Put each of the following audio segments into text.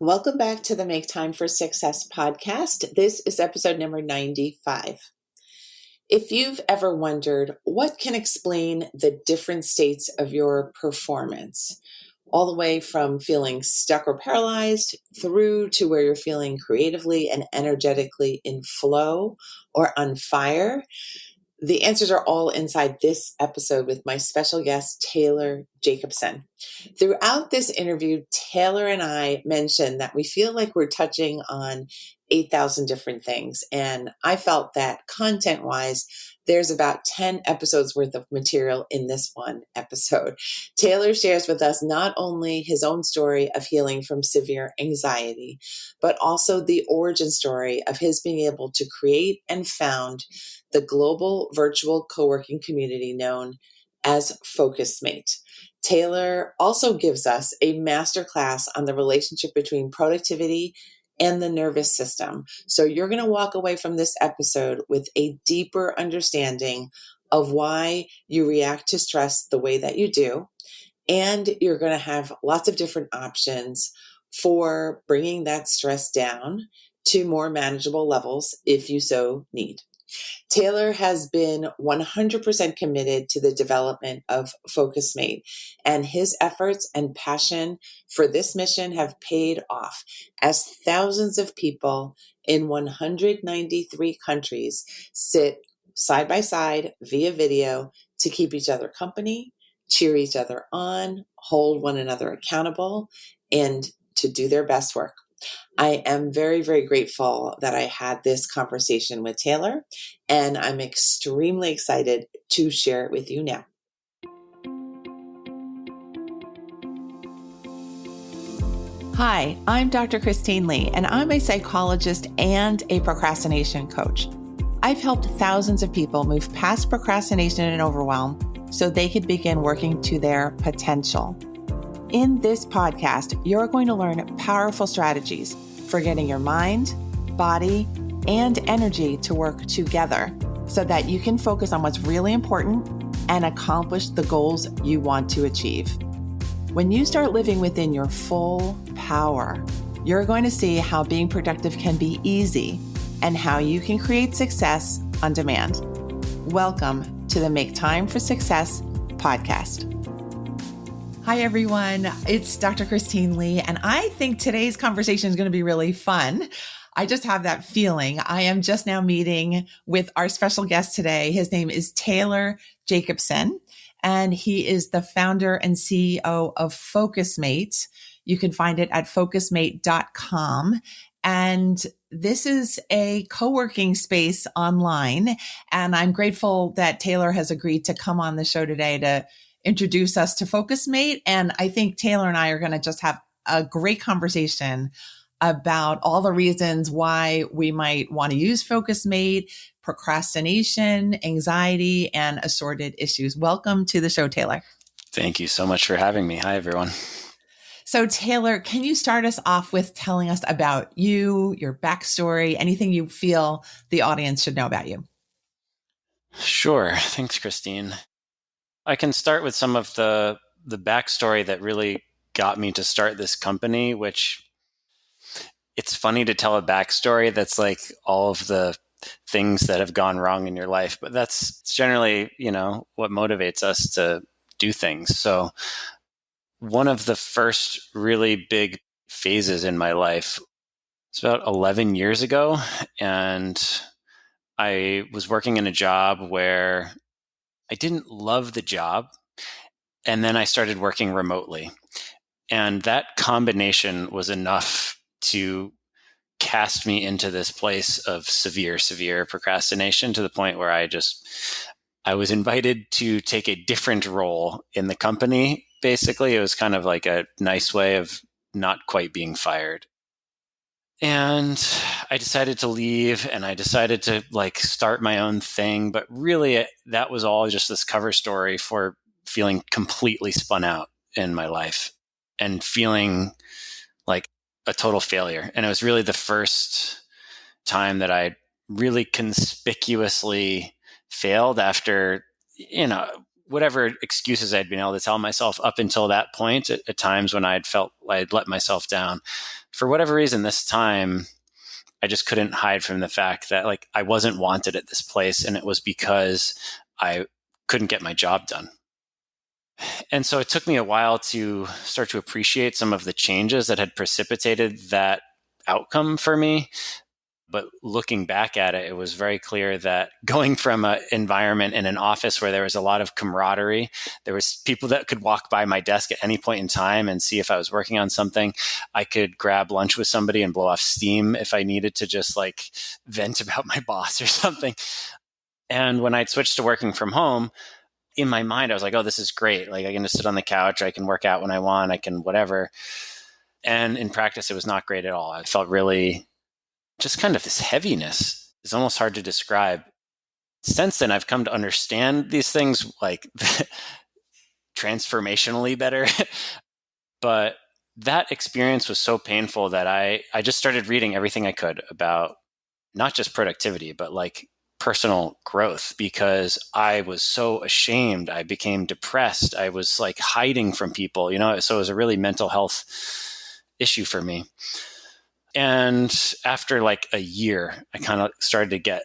Welcome back to the Make Time for Success podcast. This is episode number 95. If you've ever wondered what can explain the different states of your performance, all the way from feeling stuck or paralyzed through to where you're feeling creatively and energetically in flow or on fire, the answers are all inside this episode with my special guest, Taylor Jacobson. Throughout this interview, Taylor and I mentioned that we feel like we're touching on 8,000 different things. And I felt that content-wise, there's about 10 episodes worth of material in this one episode. Taylor shares with us not only his own story of healing from severe anxiety, but also the origin story of his being able to create and found the global virtual co-working community known as FocusMate. Taylor also gives us a masterclass on the relationship between productivity and the nervous system. So you're going to walk away from this episode with a deeper understanding of why you react to stress the way that you do. And you're going to have lots of different options for bringing that stress down to more manageable levels if you so need. Taylor has been 100% committed to the development of FocusMate, and his efforts and passion for this mission have paid off as thousands of people in 193 countries sit side by side via video to keep each other company, cheer each other on, hold one another accountable, and to do their best work. I am very, very grateful that I had this conversation with Taylor, and I'm extremely excited to share it with you now. Hi, I'm Dr. Christine Lee, and I'm a psychologist and a procrastination coach. I've helped thousands of people move past procrastination and overwhelm so they could begin working to their potential. In this podcast, you're going to learn powerful strategies for getting your mind, body, and energy to work together so that you can focus on what's really important and accomplish the goals you want to achieve. When you start living within your full power, you're going to see how being productive can be easy and how you can create success on demand. Welcome to the Make Time for Success podcast. Hi, everyone. It's Dr. Christine Lee, and I think today's conversation is going to be really fun. I just have that feeling. I am just now meeting with our special guest today. His name is Taylor Jacobson, and he is the founder and CEO of FocusMate. You can find it at focusmate.com. And this is a co-working space online. And I'm grateful that Taylor has agreed to come on the show today to introduce us to FocusMate. And I think Taylor and I are going to just have a great conversation about all the reasons why we might want to use FocusMate, procrastination, anxiety, and assorted issues. Welcome to the show, Taylor. Thank you so much for having me. Hi, everyone. So Taylor, can you start us off with telling us about you, your backstory, anything you feel the audience should know about you? Sure. Thanks, Christine. I can start with some of the backstory that really got me to start this company, which it's funny to tell a backstory that's like all of the things that have gone wrong in your life, but that's generally, what motivates us to do things. So one of the first really big phases in my life, it's about 11 years ago, and I was working in a job where I didn't love the job. And then I started working remotely. And that combination was enough to cast me into this place of severe procrastination to the point where I was invited to take a different role in the company. Basically, it was kind of like a nice way of not quite being fired. And I decided to leave, and I decided to start my own thing. But really, that was all just this cover story for feeling completely spun out in my life and feeling like a total failure. And it was really the first time that I really conspicuously failed after, whatever excuses I'd been able to tell myself up until that point at times when I'd felt I'd let myself down. for whatever reason, this time, I just couldn't hide from the fact that like I wasn't wanted at this place. And it was because I couldn't get my job done. And so it took me a while to start to appreciate some of the changes that had precipitated that outcome for me. But looking back at it, it was very clear that going from an environment in an office where there was a lot of camaraderie, there was people that could walk by my desk at any point in time and see if I was working on something. I could grab lunch with somebody and blow off steam if I needed to just like vent about my boss or something. And when I'd switched to working from home, in my mind, I was like, oh, this is great. Like I can just sit on the couch. I can work out when I want. I can whatever. And in practice, it was not great at all. I felt really just kind of this heaviness. It's almost hard to describe. Since then, I've come to understand these things like transformationally better. But that experience was so painful that I just started reading everything I could about not just productivity, but like personal growth, because I was so ashamed. I became depressed. I was like hiding from people, so it was a really mental health issue for me. And after like a year, I kind of started to get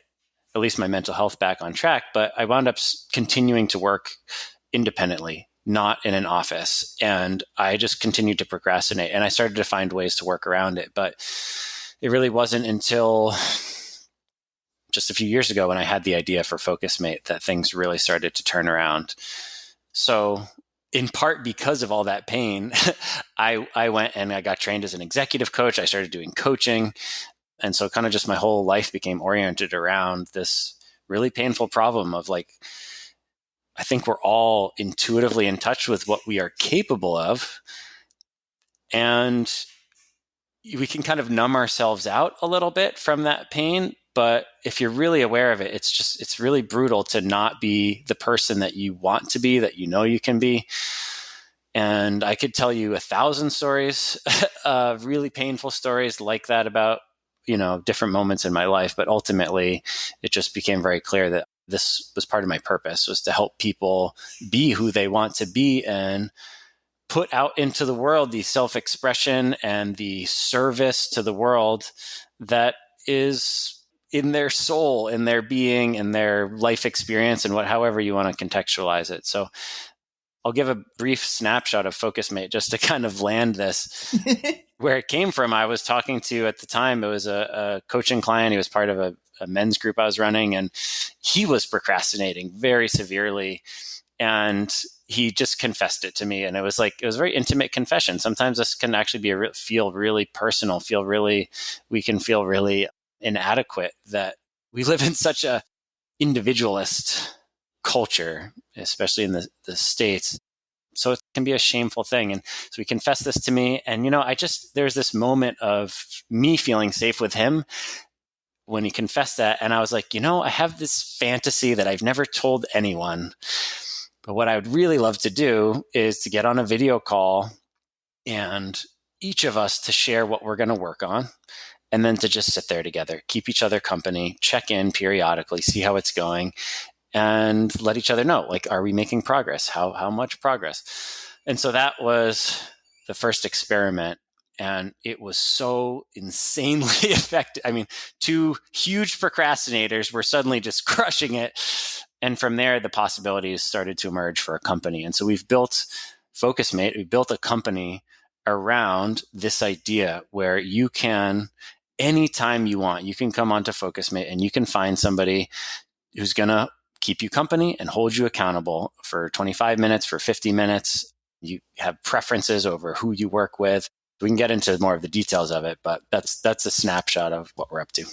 at least my mental health back on track, but I wound up continuing to work independently, not in an office. And I just continued to procrastinate, and I started to find ways to work around it. But it really wasn't until just a few years ago when I had the idea for FocusMate that things really started to turn around. So in part because of all that pain, I went and I got trained as an executive coach. I started doing coaching. And so kind of just my whole life became oriented around this really painful problem of like, I think we're all intuitively in touch with what we are capable of. And we can kind of numb ourselves out a little bit from that pain. But if you're really aware of it, it's really brutal to not be the person that you want to be, that you know you can be. And I could tell you 1,000 stories, really painful stories like that about, different moments in my life. But ultimately, it just became very clear that this was part of my purpose, was to help people be who they want to be and put out into the world the self-expression and the service to the world that is in their soul, in their being, in their life experience, and however you want to contextualize it. So I'll give a brief snapshot of FocusMate just to kind of land this. Where it came from, I was talking to, at the time, it was a coaching client. He was part of a men's group I was running, and he was procrastinating very severely. And he just confessed it to me. And it was a very intimate confession. Sometimes this can actually feel really personal, we can feel really inadequate, that we live in such a individualist culture, especially in the States. So it can be a shameful thing. And so he confessed this to me. And, there's this moment of me feeling safe with him when he confessed that. And I was like, I have this fantasy that I've never told anyone. But what I would really love to do is to get on a video call and each of us to share what we're going to work on. And then to just sit there together, keep each other company, check in periodically, see how it's going, and let each other know, like, are we making progress? How much progress? And so that was the first experiment. And it was so insanely effective. I mean, two huge procrastinators were suddenly just crushing it. And from there, the possibilities started to emerge for a company. And so we've built FocusMate. We built a company around this idea where you can, anytime you want, you can come onto FocusMate and you can find somebody who's going to keep you company and hold you accountable for 25 minutes, for 50 minutes. You have preferences over who you work with. We can get into more of the details of it, but that's a snapshot of what we're up to.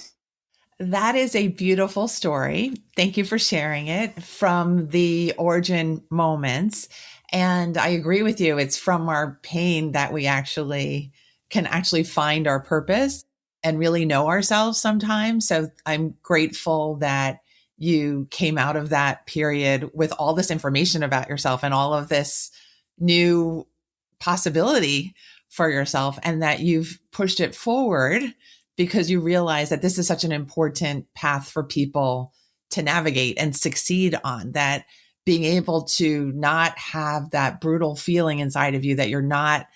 That is a beautiful story. Thank you for sharing it from the origin moments. And I agree with you. It's from our pain that we can find our purpose and really know ourselves sometimes. So I'm grateful that you came out of that period with all this information about yourself and all of this new possibility for yourself, and that you've pushed it forward because you realize that this is such an important path for people to navigate and succeed on, that being able to not have that brutal feeling inside of you that you're not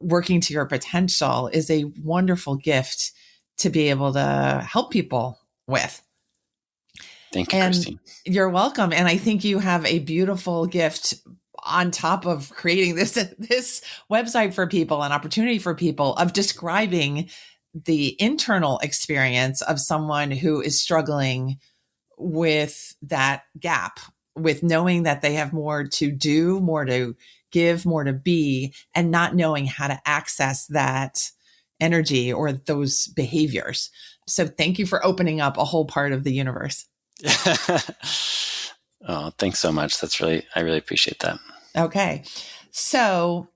working to your potential is a wonderful gift to be able to help people with. Thank you, Christine. You're welcome. And I think you have a beautiful gift on top of creating this website for people, an opportunity for people of describing the internal experience of someone who is struggling with that gap, with knowing that they have more to do, more to give, more to be, and not knowing how to access that energy or those behaviors. So thank you for opening up a whole part of the universe. Oh, thanks so much. I really appreciate that. Okay. So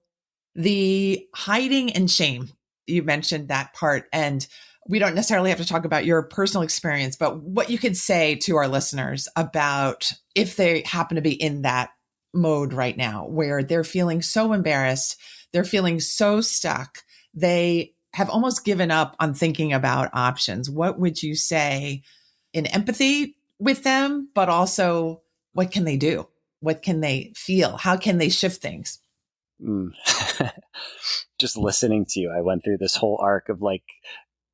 the hiding and shame, you mentioned that part, and we don't necessarily have to talk about your personal experience, but what you could say to our listeners about if they happen to be in that mode right now, where they're feeling so embarrassed, they're feeling so stuck, they have almost given up on thinking about options. What would you say in empathy with them, but also what can they do? What can they feel? How can they shift things? Just listening to you, I went through this whole arc of like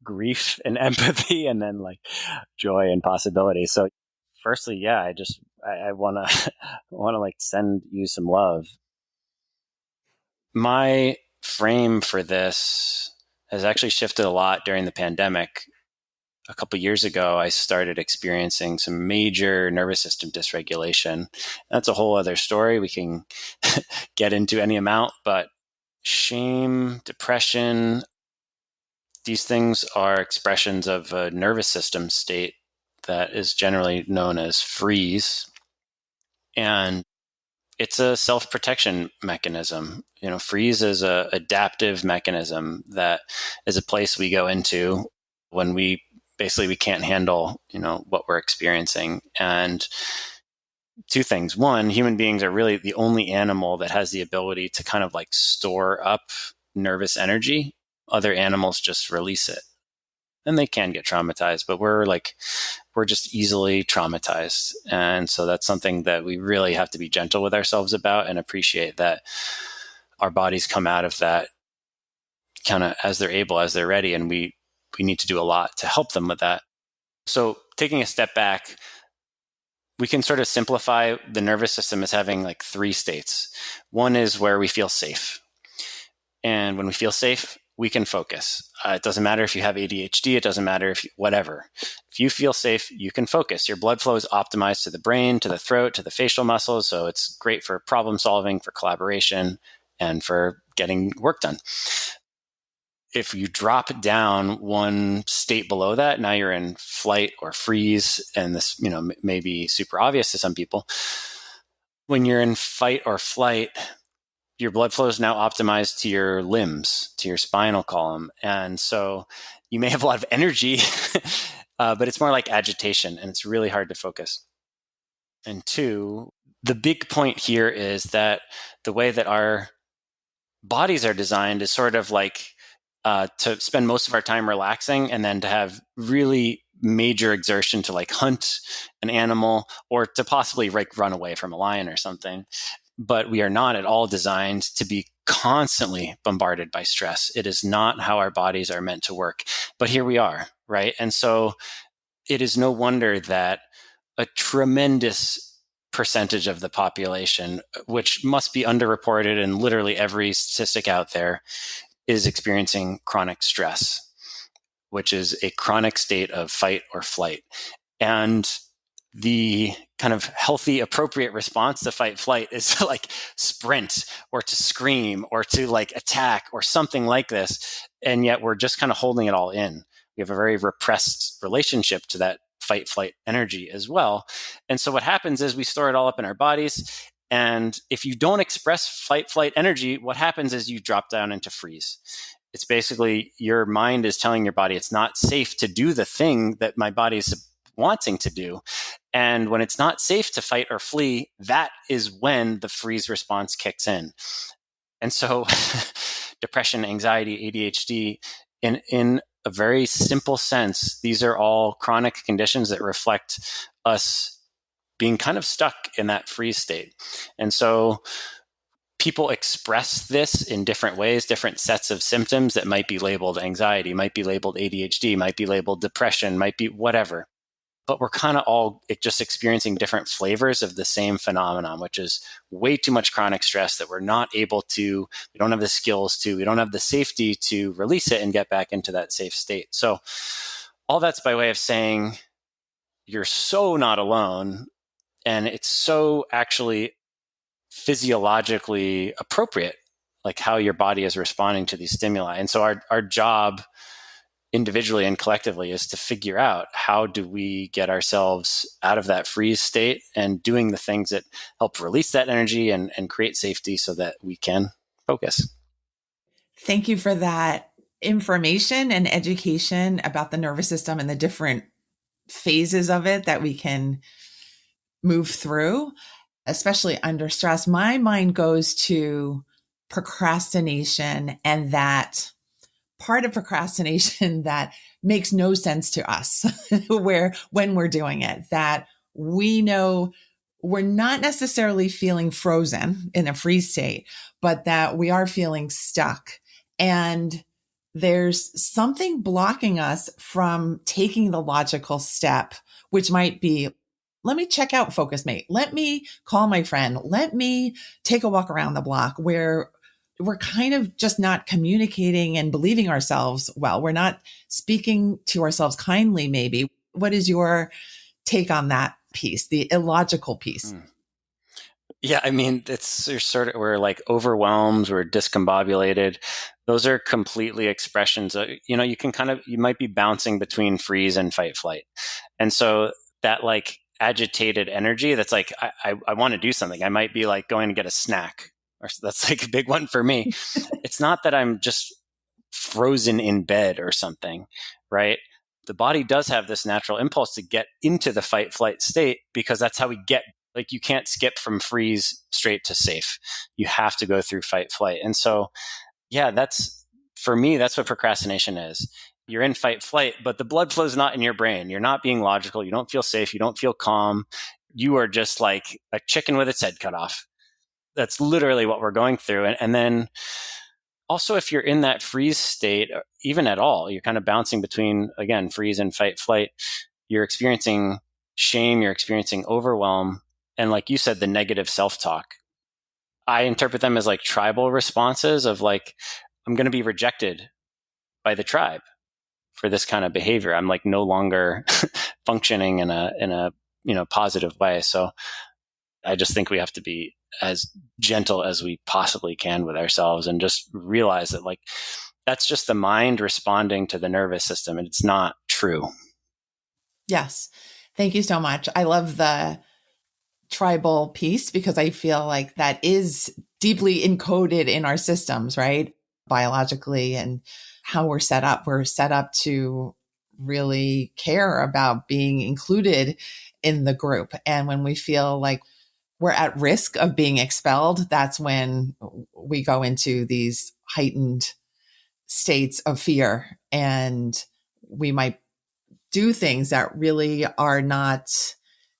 grief and empathy and then like joy and possibility. So firstly, yeah, I want to like send you some love. My frame for this has actually shifted a lot during the pandemic. A couple of years ago, I started experiencing some major nervous system dysregulation. That's a whole other story. We can get into any amount, but shame, depression, these things are expressions of a nervous system state that is generally known as freeze. And it's a self-protection mechanism. Freeze is an adaptive mechanism that is a place we go into when we can't handle, what we're experiencing. And two things. One, human beings are really the only animal that has the ability to kind of like store up nervous energy. Other animals just release it. And they can get traumatized, but we're just easily traumatized. And so that's something that we really have to be gentle with ourselves about and appreciate that our bodies come out of that kind of as they're able, as they're ready. And we need to do a lot to help them with that. So taking a step back, we can sort of simplify the nervous system as having like three states. One is where we feel safe. And when we feel safe, we can focus. It doesn't matter if you have ADHD. It doesn't matter whatever. If you feel safe, you can focus. Your blood flow is optimized to the brain, to the throat, to the facial muscles. So it's great for problem solving, for collaboration, and for getting work done. If you drop down one state below that, now you're in flight or freeze. And this, may be super obvious to some people. When you're in fight or flight, your blood flow is now optimized to your limbs, to your spinal column. And so you may have a lot of energy, but it's more like agitation and it's really hard to focus. And two, the big point here is that the way that our bodies are designed is sort of like to spend most of our time relaxing and then to have really major exertion to like hunt an animal or to possibly like run away from a lion or something. But we are not at all designed to be constantly bombarded by stress. It is not how our bodies are meant to work. But here we are, right? And so it is no wonder that a tremendous percentage of the population, which must be underreported in literally every statistic out there, is experiencing chronic stress, which is a chronic state of fight or flight. And the kind of healthy, appropriate response to fight flight is to like sprint or to scream or to like attack or something like this. And yet we're just kind of holding it all in. We have a very repressed relationship to that fight flight energy as well. And so what happens is we store it all up in our bodies. And if you don't express fight flight energy, what happens is you drop down into freeze. It's basically your mind is telling your body it's not safe to do the thing that my body is wanting to do. And when it's not safe to fight or flee, that is when the freeze response kicks in. And so depression, anxiety, ADHD, in a very simple sense, these are all chronic conditions that reflect us being kind of stuck in that freeze state. And so people express this in different ways, different sets of symptoms that might be labeled anxiety, might be labeled ADHD, might be labeled depression, might be whatever. But we're kind of all just experiencing different flavors of the same phenomenon, which is way too much chronic stress that we're not able to, we don't have the skills to, we don't have the safety to release it and get back into that safe state. So all that's by way of saying you're so not alone, and it's so actually physiologically appropriate, like how your body is responding to these stimuli. And so our job individually and collectively is to figure out how do we get ourselves out of that freeze state and doing the things that help release that energy and create safety so that we can focus. Thank you for that information and education about the nervous system and the different phases of it that we can move through, especially under stress. My mind goes to procrastination, and that part of procrastination that makes no sense to us when we're doing it, that we know we're not necessarily feeling frozen in a freeze state, but that we are feeling stuck. And there's something blocking us from taking the logical step, which might be, let me check out FocusMate. Let me call my friend. Let me take a walk around the block, where we're kind of just not communicating and believing ourselves well. We're not speaking to ourselves kindly, maybe. What is your take on that piece, the illogical piece? Yeah, I mean, we're like overwhelmed, we're discombobulated. Those are completely expressions of, you might be bouncing between freeze and fight flight. And so that like agitated energy, that's like, I want to do something. I might be like going to get a snack. Or that's like a big one for me. It's not that I'm just frozen in bed or something, right? The body does have this natural impulse to get into the fight flight state, because that's how we get, like, you can't skip from freeze straight to safe. You have to go through fight flight. And so, yeah, for me, that's what procrastination is. You're in fight flight, but the blood flow is not in your brain. You're not being logical. You don't feel safe. You don't feel calm. You are just like a chicken with its head cut off. That's literally what we're going through. And then also, if you're in that freeze state, even at all, you're kind of bouncing between, again, freeze and fight flight. You're experiencing shame, you're experiencing overwhelm. And like you said, the negative self-talk. I interpret them as like tribal responses of like, I'm going to be rejected by the tribe for this kind of behavior. I'm like no longer functioning in a positive way. So I just think we have to be as gentle as we possibly can with ourselves and just realize that like that's just the mind responding to the nervous system, and it's not true. Yes. Thank you so much. I love the tribal piece, because I feel like that is deeply encoded in our systems, right? Biologically, and how we're set up. We're set up to really care about being included in the group. And when we feel like we're at risk of being expelled, that's when we go into these heightened states of fear, and we might do things that really are not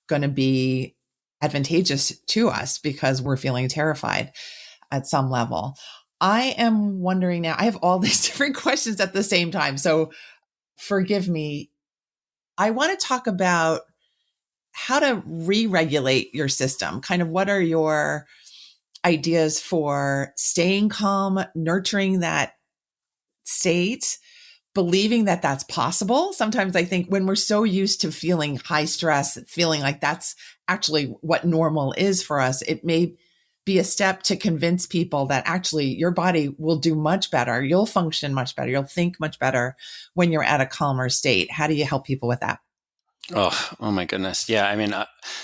going to be advantageous to us because we're feeling terrified at some level. I am wondering now, I have all these different questions at the same time, so forgive me. I want to talk about how to re-regulate your system. Kind of what are your ideas for staying calm, nurturing that state, believing that that's possible? Sometimes I think when we're so used to feeling high stress, feeling like that's actually what normal is for us, it may be a step to convince people that actually your body will do much better. You'll function much better. You'll think much better when you're at a calmer state. How do you help people with that? Oh my goodness. Yeah. I mean,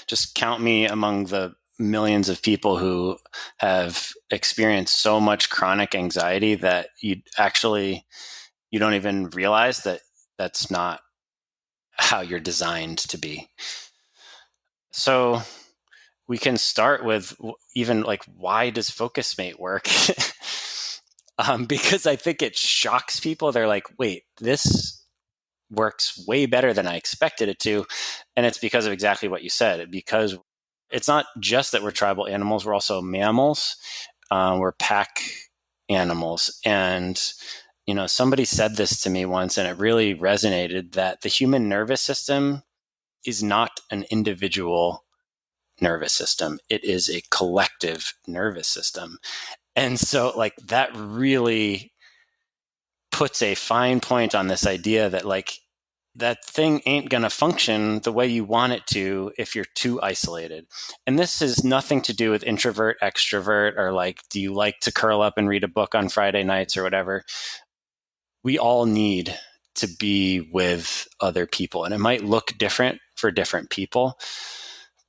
just count me among the millions of people who have experienced so much chronic anxiety that you don't even realize that that's not how you're designed to be. So we can start with even like, why does FocusMate work? Because I think it shocks people. They're like, wait, this works way better than I expected it to. And it's because of exactly what you said, because it's not just that we're tribal animals, we're also mammals. We're pack animals. And, somebody said this to me once, and it really resonated, that the human nervous system is not an individual nervous system. It is a collective nervous system. And so like that really puts a fine point on this idea that like that thing ain't going to function the way you want it to if you're too isolated. And this has nothing to do with introvert, extrovert, or like, do you like to curl up and read a book on Friday nights or whatever? We all need to be with other people. And it might look different for different people,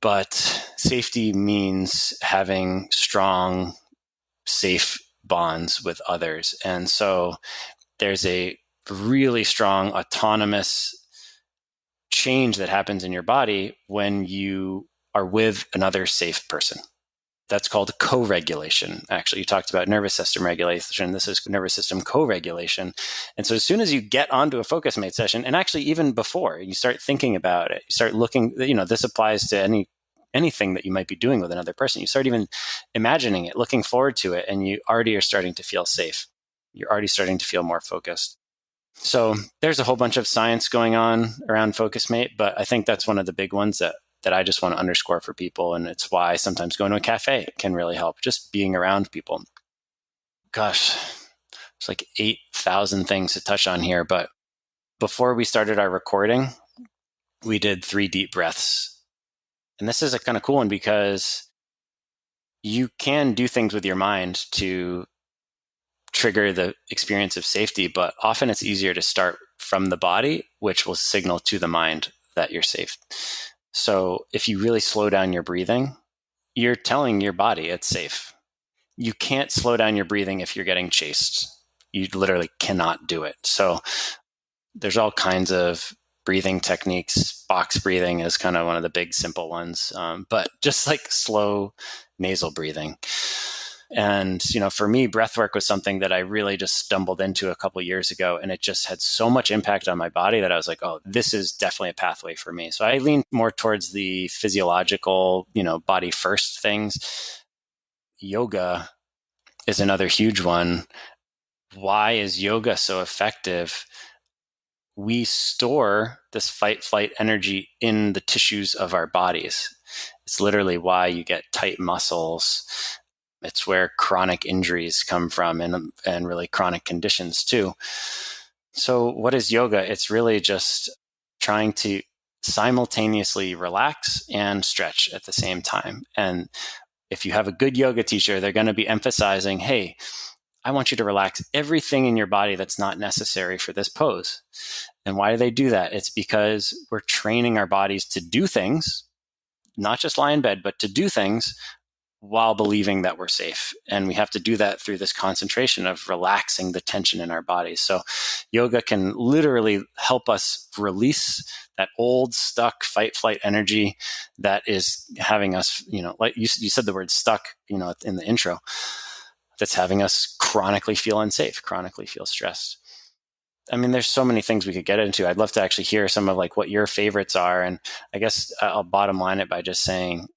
but safety means having strong, safe bonds with others. And so there's a really strong autonomous change that happens in your body when you are with another safe person. That's called co-regulation. Actually, you talked about nervous system regulation. This is nervous system co-regulation. And so as soon as you get onto a focus mate session, and actually even before, you start thinking about it, you start looking, this applies to anything that you might be doing with another person. You start even imagining it, looking forward to it, and you already are starting to feel safe. You're already starting to feel more focused. So there's a whole bunch of science going on around focus mate, but I think that's one of the big ones that I just want to underscore for people. And it's why sometimes going to a cafe can really help, just being around people. Gosh, it's like 8,000 things to touch on here. But before we started our recording, we did 3 deep breaths. And this is a kind of cool one because you can do things with your mind to trigger the experience of safety, but often it's easier to start from the body, which will signal to the mind that you're safe. So if you really slow down your breathing, you're telling your body it's safe. You can't slow down your breathing if you're getting chased. You literally cannot do it. So there's all kinds of breathing techniques. Box breathing is kind of one of the big simple ones, but just like slow nasal breathing. And, for me, breathwork was something that I really just stumbled into a couple of years ago. And it just had so much impact on my body that I was like, oh, this is definitely a pathway for me. So I leaned more towards the physiological, body first things. Yoga is another huge one. Why is yoga so effective? We store this fight flight energy in the tissues of our bodies. It's literally why you get tight muscles. It's where chronic injuries come from and really chronic conditions too. So what is yoga? It's really just trying to simultaneously relax and stretch at the same time. And if you have a good yoga teacher, they're going to be emphasizing, hey, I want you to relax everything in your body that's not necessary for this pose. And why do they do that? It's because we're training our bodies to do things, not just lie in bed, but to do things while believing that we're safe. And we have to do that through this concentration of relaxing the tension in our bodies. So yoga can literally help us release that old stuck fight flight energy that is having us, like you said the word stuck, in the intro, that's having us chronically feel unsafe, chronically feel stressed. I mean, there's so many things we could get into. I'd love to actually hear some of like what your favorites are. And I guess I'll bottom line it by just saying,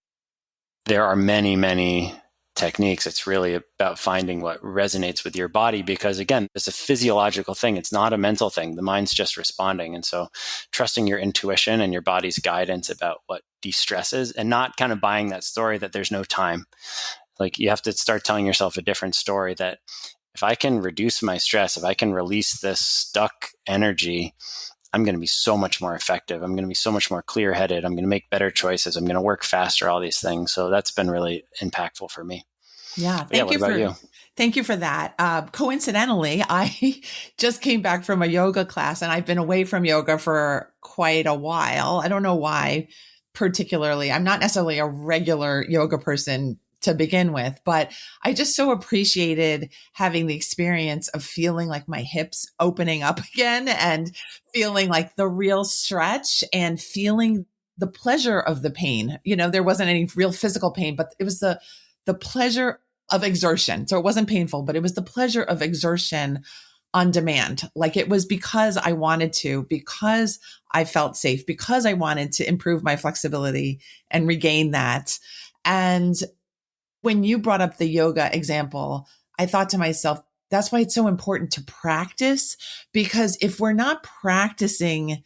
there are many, many techniques. It's really about finding what resonates with your body because, again, it's a physiological thing. It's not a mental thing. The mind's just responding. And so trusting your intuition and your body's guidance about what de-stresses and not kind of buying that story that there's no time. Like you have to start telling yourself a different story that if I can reduce my stress, if I can release this stuck energy, I'm going to be so much more effective. I'm going to be so much more clear-headed. I'm going to make better choices. I'm going to work faster, all these things. So that's been really impactful for me. Yeah. What about you? Thank you for that. Coincidentally, I just came back from a yoga class and I've been away from yoga for quite a while. I don't know why particularly. I'm not necessarily a regular yoga person to begin with, but I just so appreciated having the experience of feeling like my hips opening up again and feeling like the real stretch and feeling the pleasure of the pain. There wasn't any real physical pain, but it was the pleasure of exertion. So it wasn't painful, but it was the pleasure of exertion on demand. Like it was because I wanted to, because I felt safe, because I wanted to improve my flexibility and regain that. And When you brought up the yoga example, I thought to myself, that's why it's so important to practice, because if we're not practicing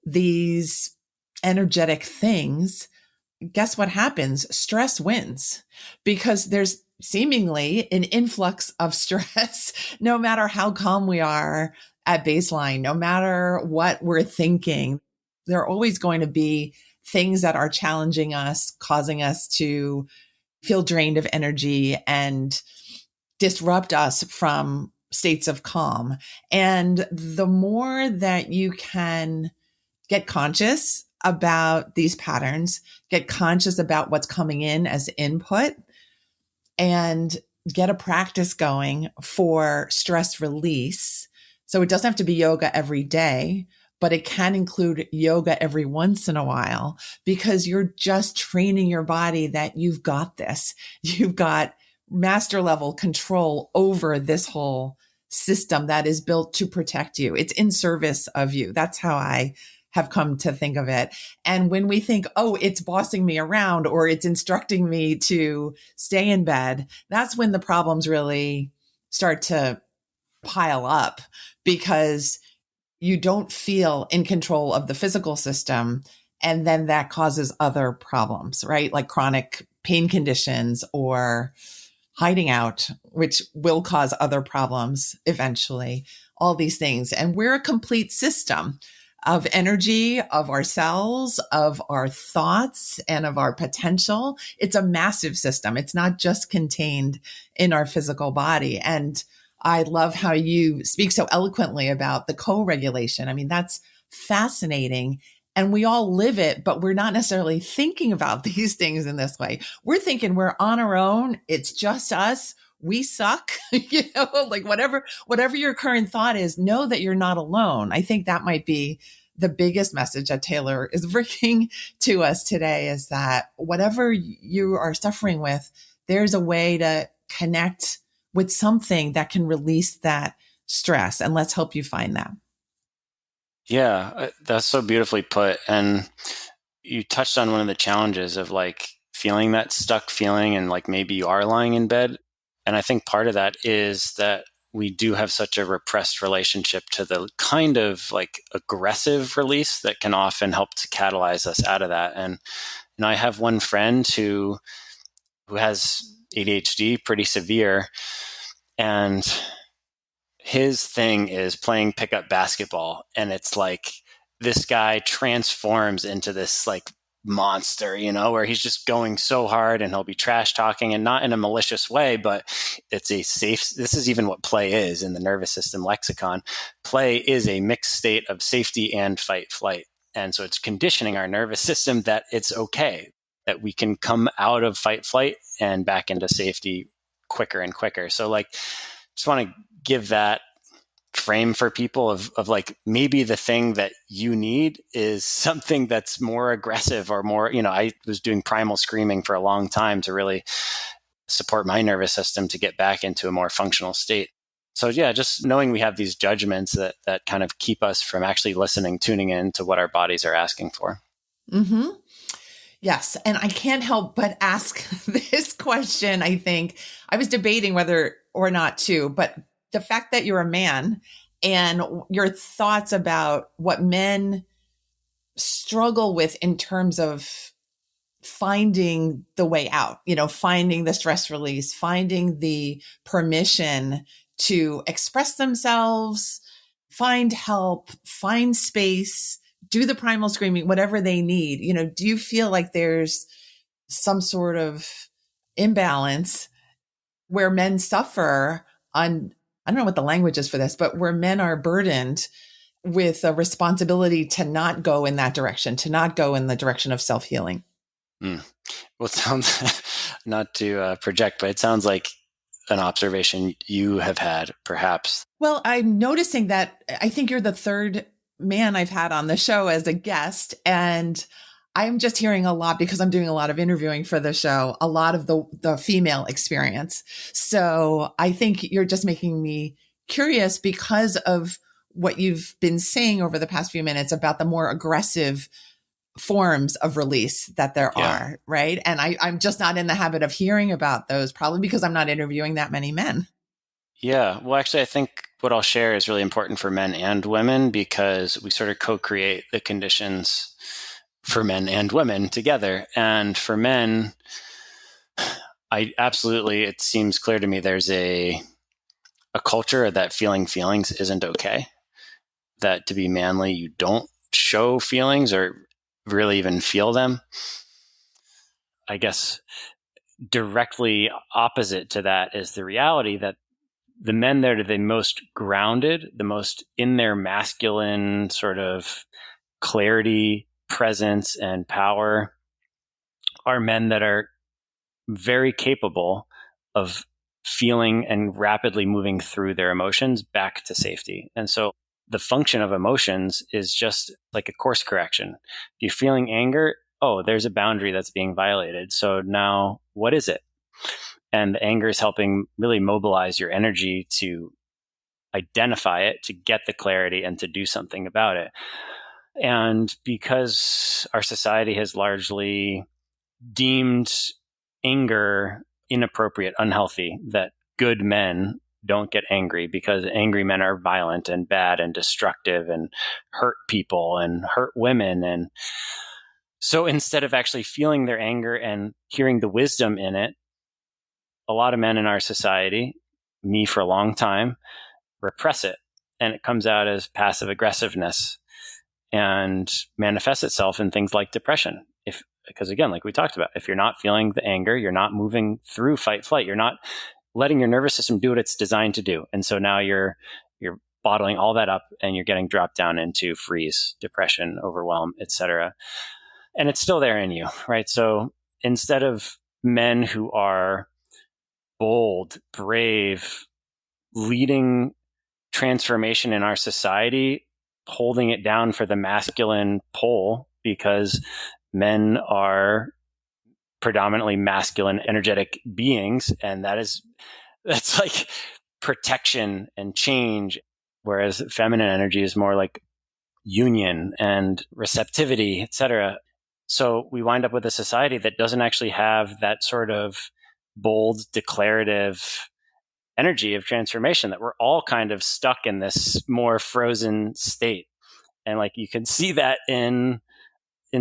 these energetic things, guess what happens? Stress wins, because there's seemingly an influx of stress, no matter how calm we are at baseline, no matter what we're thinking. There are always going to be things that are challenging us, causing us to feel drained of energy and disrupt us from states of calm. And the more that you can get conscious about these patterns, get conscious about what's coming in as input, and get a practice going for stress release. So it doesn't have to be yoga every day, but it can include yoga every once in a while, because you're just training your body that you've got this. You've got master level control over this whole system that is built to protect you. It's in service of you. That's how I have come to think of it. And when we think, oh, it's bossing me around or it's instructing me to stay in bed, that's when the problems really start to pile up, because you don't feel in control of the physical system. And then that causes other problems, right? Like chronic pain conditions or hiding out, which will cause other problems eventually, all these things. And we're a complete system of energy, of our cells, of our thoughts, and of our potential. It's a massive system. It's not just contained in our physical body. And I love how you speak so eloquently about the co-regulation. I mean, that's fascinating. And we all live it, but we're not necessarily thinking about these things in this way. We're thinking we're on our own. It's just us. We suck, like whatever your current thought is, know that you're not alone. I think that might be the biggest message that Taylor is bringing to us today, is that whatever you are suffering with, there's a way to connect with something that can release that stress. And let's help you find that. Yeah, that's so beautifully put. And you touched on one of the challenges of like feeling that stuck feeling, and like maybe you are lying in bed. And I think part of that is that we do have such a repressed relationship to the kind of like aggressive release that can often help to catalyze us out of that. And I have one friend who has ADHD, pretty severe, and his thing is playing pickup basketball. And it's like this guy transforms into this like monster, where he's just going so hard, and he'll be trash talking, and not in a malicious way, but it's a safe. This is even what play is in the nervous system lexicon. Play is a mixed state of safety and fight flight. And so it's conditioning our nervous system that it's okay, that we can come out of fight flight and back into safety quicker and quicker. So like, just want to give that frame for people of like, maybe the thing that you need is something that's more aggressive or more, I was doing primal screaming for a long time to really support my nervous system to get back into a more functional state. So yeah, just knowing we have these judgments that kind of keep us from actually listening, tuning in to what our bodies are asking for. Mm-hmm. Yes. And I can't help but ask this question. I think I was debating whether or not to, but the fact that you're a man and your thoughts about what men struggle with in terms of finding the way out, finding the stress release, finding the permission to express themselves, find help, find space, do the primal screaming, whatever they need. Do you feel like there's some sort of imbalance where men suffer on, I don't know what the language is for this, but where men are burdened with a responsibility to not go in that direction, to not go in the direction of self-healing? Well, it sounds, not to project, but it sounds like an observation you have had, perhaps. Well, I'm noticing that I think you're the third man I've had on the show as a guest. And I'm just hearing a lot, because I'm doing a lot of interviewing for the show, a lot of the female experience. So I think you're just making me curious, because of what you've been saying over the past few minutes about the more aggressive forms of release that there are, right? And I'm just not in the habit of hearing about those, probably because I'm not interviewing that many men. Yeah. Well, actually, I think what I'll share is really important for men and women because we sort of co-create the conditions for men and women together. And for men, it seems clear to me there's a culture that feeling feelings isn't okay, that to be manly, you don't show feelings or really even feel them. I guess directly opposite to that is the reality that the men that are the most grounded, the most in their masculine sort of clarity, presence, and power are men that are very capable of feeling and rapidly moving through their emotions back to safety. And so the function of emotions is just like a course correction. If you're feeling anger, oh, there's a boundary that's being violated. So now what is it? And the anger is helping really mobilize your energy to identify it, to get the clarity, and to do something about it. And because our society has largely deemed anger inappropriate, unhealthy, that good men don't get angry because angry men are violent and bad and destructive and hurt people and hurt women. And so instead of actually feeling their anger and hearing the wisdom in it, a lot of men in our society, me for a long time, repress it. And it comes out as passive aggressiveness and manifests itself in things like depression. Because again, like we talked about, if you're not feeling the anger, you're not moving through fight flight, you're not letting your nervous system do what it's designed to do. And so now you're bottling all that up and you're getting dropped down into freeze, depression, overwhelm, etc. And it's still there in you, right? So instead of men who are bold, brave, leading transformation in our society, holding it down for the masculine pole, because men are predominantly masculine, energetic beings, and that's like protection and change, whereas feminine energy is more like union and receptivity, etc. So we wind up with a society that doesn't actually have that sort of bold, declarative energy of transformation, that we're all kind of stuck in this more frozen state. And like you can see that in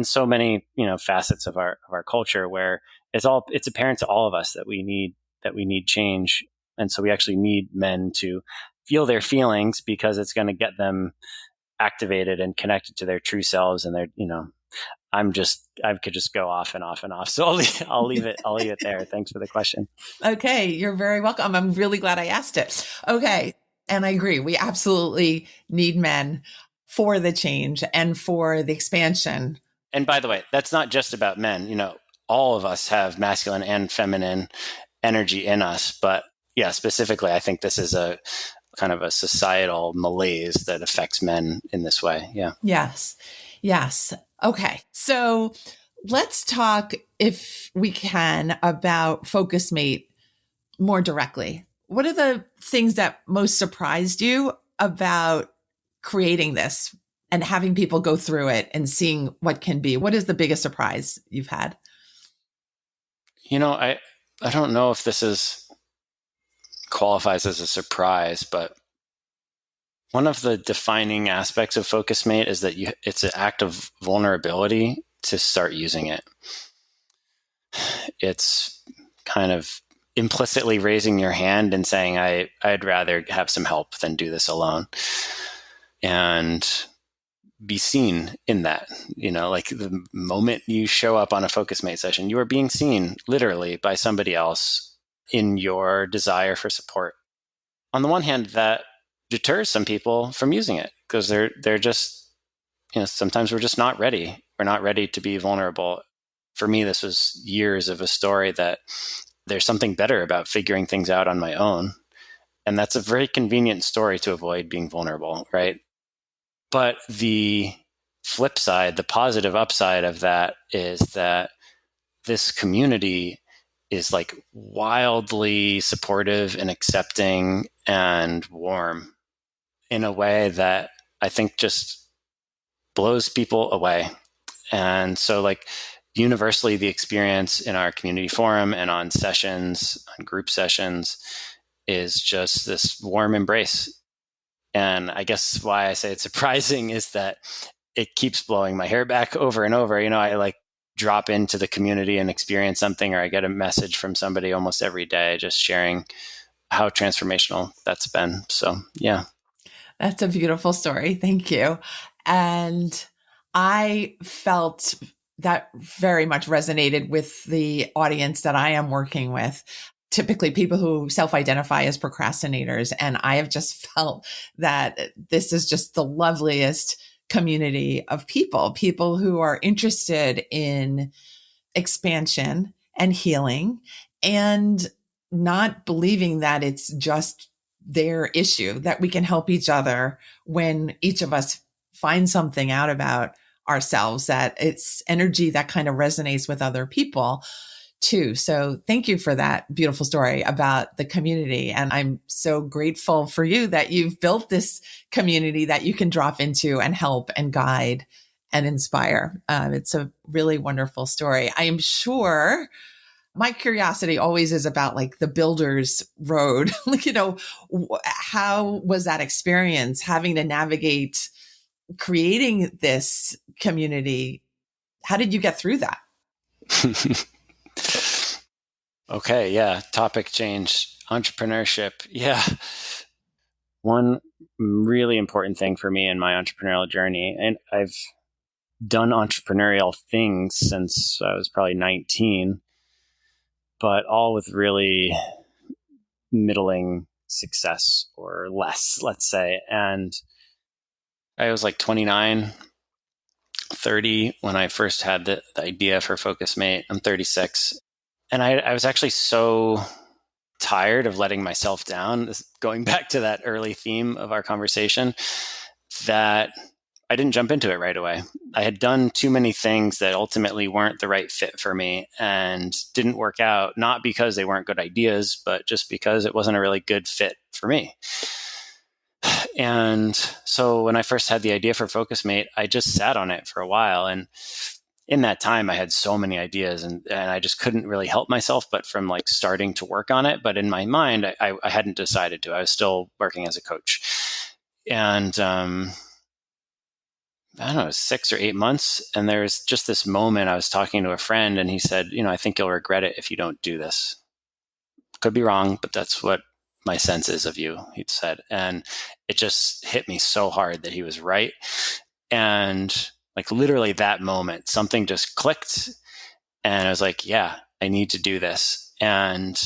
so many, facets of our culture, where it's apparent to all of us that we need change. And so we actually need men to feel their feelings, because it's going to get them activated and connected to their true selves. And they're, I could just go off and off and off. So I'll leave it there. Thanks for the question. Okay. You're very welcome. I'm really glad I asked it. Okay. And I agree. We absolutely need men for the change and for the expansion. And by the way, that's not just about men. All of us have masculine and feminine energy in us. But yeah, specifically, I think this is a kind of a societal malaise that affects men in this way. Yeah. Yes. Okay. So let's talk, if we can, about Focus Mate more directly. What are the things that most surprised you about creating this and having people go through it and seeing what can be? What is the biggest surprise you've had? I don't know if this qualifies as a surprise, but one of the defining aspects of Focus Mate is that it's an act of vulnerability to start using it. It's kind of implicitly raising your hand and saying, I'd rather have some help than do this alone. And be seen in that. Like the moment you show up on a Focus Mate session, you are being seen literally by somebody else in your desire for support. On the one hand, that deters some people from using it, because they're just, sometimes we're just not ready. We're not ready to be vulnerable. For me, this was years of a story that there's something better about figuring things out on my own. And that's a very convenient story to avoid being vulnerable, right? But the flip side, the positive upside of that, is that this community is like wildly supportive and accepting and warm in a way that I think just blows people away. And so like universally, the experience in our community forum and on sessions, on group sessions, is just this warm embrace. And I guess why I say it's surprising is that it keeps blowing my hair back over and over. I like drop into the community and experience something, or I get a message from somebody almost every day just sharing how transformational that's been. So, yeah. That's a beautiful story. Thank you. And I felt that very much resonated with the audience that I am working with. Typically people who self-identify as procrastinators. And I have just felt that this is just the loveliest community of people who are interested in expansion and healing and not believing that it's just their issue, that we can help each other when each of us find something out about ourselves, that it's energy that kind of resonates with other people too. So thank you for that beautiful story about the community. And I'm so grateful for you that you've built this community that you can drop into and help and guide and inspire. It's a really wonderful story. I am sure my curiosity always is about like the builder's road. How was that experience having to navigate creating this community? How did you get through that? Okay. Yeah. Topic change. Entrepreneurship. Yeah. One really important thing for me in my entrepreneurial journey, and I've done entrepreneurial things since I was probably 19, but all with really middling success or less, let's say. And I was like 29, 30 when I first had the idea for FocusMate. I'm 36. And I was actually so tired of letting myself down, going back to that early theme of our conversation, that I didn't jump into it right away. I had done too many things that ultimately weren't the right fit for me and didn't work out, not because they weren't good ideas, but just because it wasn't a really good fit for me. And so when I first had the idea for FocusMate, I just sat on it for a while. And in that time, I had so many ideas and I just couldn't really help myself, but from like starting to work on it. But in my mind, I hadn't decided to. I was still working as a coach. And I don't know, 6 or 8 months. And there's just this moment I was talking to a friend and he said, I think you'll regret it if you don't do this. Could be wrong, but that's what my sense is of you, he'd said. And it just hit me so hard that he was right. And like literally that moment, something just clicked. And I was like, yeah, I need to do this. And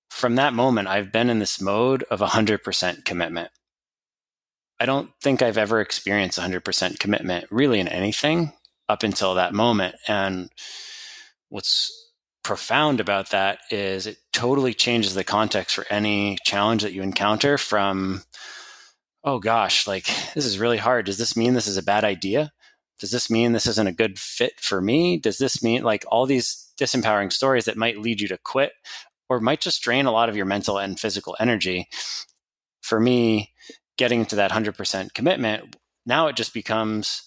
from that moment, I've been in this mode of 100% commitment. I don't think I've ever experienced 100% commitment really in anything up until that moment. And what's profound about that is it totally changes the context for any challenge that you encounter from, oh gosh, like this is really hard. Does this mean this is a bad idea? Does this mean this isn't a good fit for me? Does this mean like all these disempowering stories that might lead you to quit or might just drain a lot of your mental and physical energy? For me, getting to that 100% commitment, now it just becomes,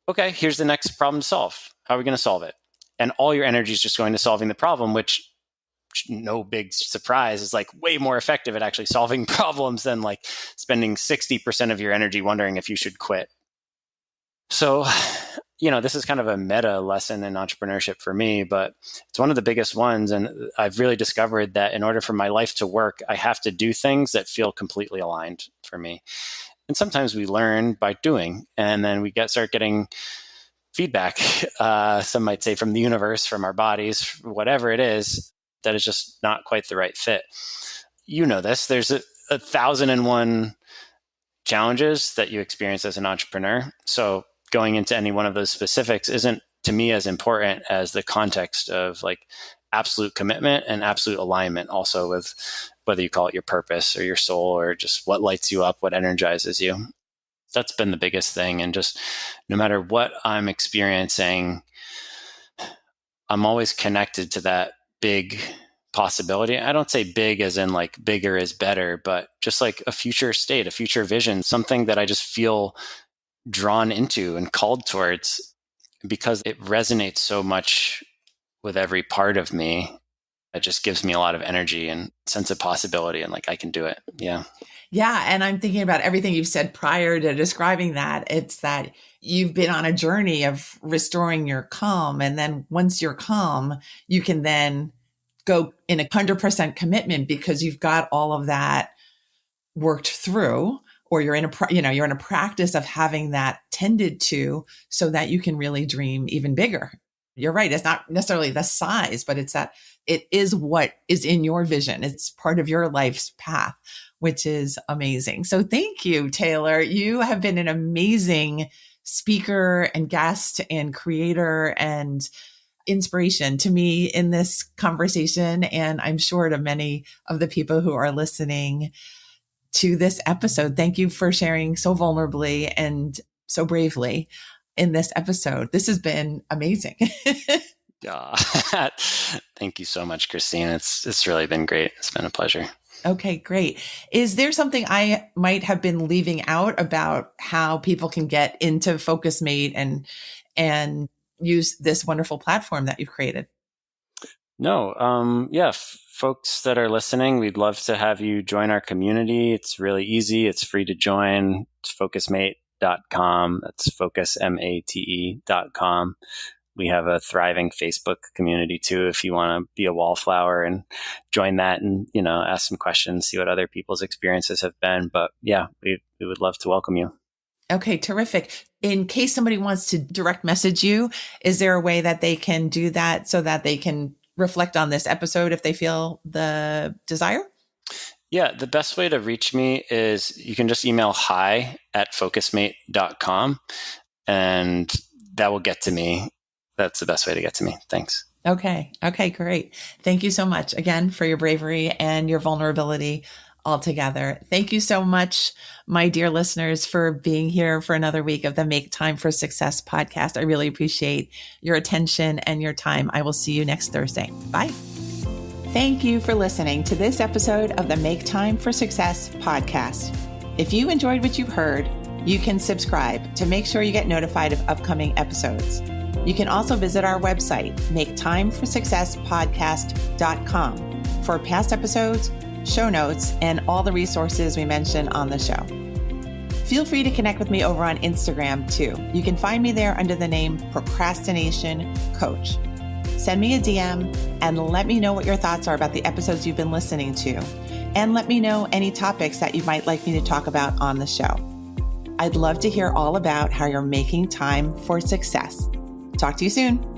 okay, here's the next problem to solve. How are we going to solve it? And all your energy is just going to solving the problem, which no big surprise is like way more effective at actually solving problems than like spending 60% of your energy wondering if you should quit. So, this is kind of a meta lesson in entrepreneurship for me, but it's one of the biggest ones. And I've really discovered that in order for my life to work, I have to do things that feel completely aligned for me. And sometimes we learn by doing, and then we start getting feedback. Some might say from the universe, from our bodies, whatever it is, that is just not quite the right fit. You know this. There's a 1,001 challenges that you experience as an entrepreneur. So going into any one of those specifics isn't to me as important as the context of like absolute commitment and absolute alignment also with whether you call it your purpose or your soul or just what lights you up, what energizes you. That's been the biggest thing. And just no matter what I'm experiencing, I'm always connected to that big possibility. I don't say big as in like bigger is better, but just like a future state, a future vision, something that I just feel drawn into and called towards. because it resonates so much with every part of me, it just gives me a lot of energy and sense of possibility and like I can do it. Yeah. Yeah. And I'm thinking about everything you've said prior to describing that. It's that you've been on a journey of restoring your calm. And then once you're calm, you can then go in 100% commitment because you've got all of that worked through, or you're in you're in a practice of having that tended to so that you can really dream even bigger. You're right. It's not necessarily the size, but it's that it is what is in your vision. It's part of your life's path, which is amazing. So thank you, Taylor. You have been an amazing speaker and guest and creator and inspiration to me in this conversation. And I'm sure to many of the people who are listening to this episode. Thank you for sharing so vulnerably and so bravely in this episode. This has been amazing. Thank you so much, Christine. It's really been great. It's been a pleasure. Okay, great. Is there something I might have been leaving out about how people can get into FocusMate and use this wonderful platform that you've created? No. Folks that are listening, we'd love to have you join our community. It's really easy. It's free to join. It's focusmate.com. That's focusmate.com. We have a thriving Facebook community too, if you want to be a wallflower and join that and, ask some questions, see what other people's experiences have been. But yeah, we would love to welcome you. Okay, terrific. In case somebody wants to direct message you, is there a way that they can do that so that they can reflect on this episode if they feel the desire? Yeah, the best way to reach me is you can just email hi@focusmate.com and that will get to me. That's the best way to get to me. Thanks. Okay, great. Thank you so much again for your bravery and your vulnerability altogether. Thank you so much, my dear listeners, for being here for another week of the Make Time for Success podcast. I really appreciate your attention and your time. I will see you next Thursday. Bye. Thank you for listening to this episode of the Make Time for Success podcast. If you enjoyed what you've heard, you can subscribe to make sure you get notified of upcoming episodes. You can also visit our website, maketimeforsuccesspodcast.com, for past episodes, show notes, and all the resources we mention on the show. Feel free to connect with me over on Instagram too. You can find me there under the name Procrastination Coach. Send me a DM and let me know what your thoughts are about the episodes you've been listening to. And let me know any topics that you might like me to talk about on the show. I'd love to hear all about how you're making time for success. Talk to you soon.